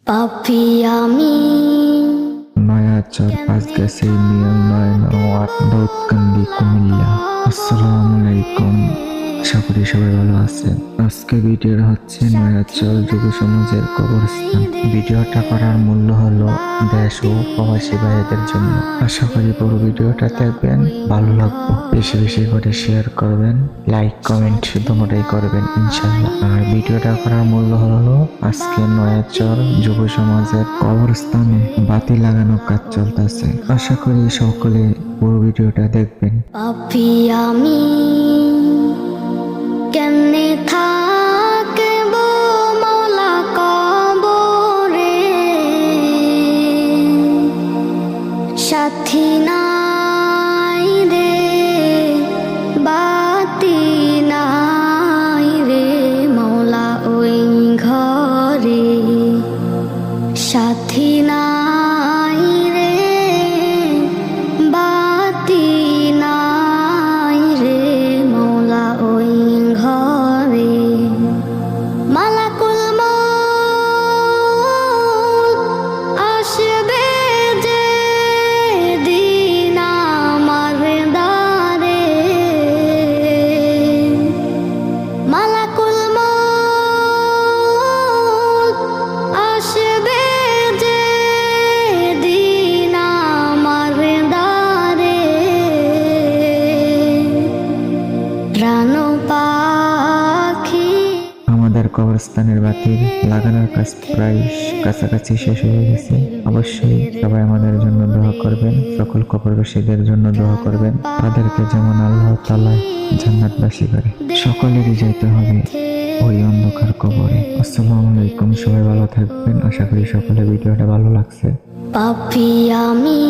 পাপি আমি Nayachar Panchgachhi union ৯ word Daudkandi Comilla. আসসালামু আলাইকুম, আশা করি সবাই ভালো আছেন। আজকে ভিডিওর হচ্ছে নয়াচর যুব সমাজের কবরস্থান। ভিডিওটা করার মূল্য হলো দেশ ও প্রবাসী ভাইদের জন্য। আশা করি পুরো ভিডিওটা দেখবেন, ভালো লাগবে। বেশি বেশি করে শেয়ার করবেন, লাইক কমেন্ট শুধুমাত্রই করবেন ইনশাল্লাহ। আর ভিডিওটা করার মূল্য হলো আজকে নয়াচর যুব সমাজের কবরস্থানে বাতি লাগানো কাজ চলতেছে। আশা করি সকলে পুরো ভিডিওটা দেখবেন। পাপি আমি কেমনে থাকব মৌলা কবরে, সাথী নাই রে বাতি নাই রে মৌলা ওই ঘরে, সাথী নাই রে বাতি নাই রে মৌলা ওই ঘরে। মালাকুল মউত আসবে যে দিন আমার দ্বারে, মালাকুল মউত আসবে যে দিন আমার দ্বারে, প্রাণ পাখি। আমাদের কবরস্থানের বাতির লাগানোর কাজ প্রায় কাছাকাছি শেষ হয়ে গেছে। অবশ্যই সবাই আমাদের জন্য দোয়া করবেন, সকল কবরবাসীদের জন্য দোয়া করবেন, তাদেরকে যেমন আল্লাহ তাআলা জান্নাতবাসী করে। সকলেরই যেতে হবে ওই অন্ধকার কবরে। আসসালামু আলাইকুম, সবাই ভালো থাকবেন। আশা করি সকলের ভিডিওটা ভালো লাগছে। পাপি আমি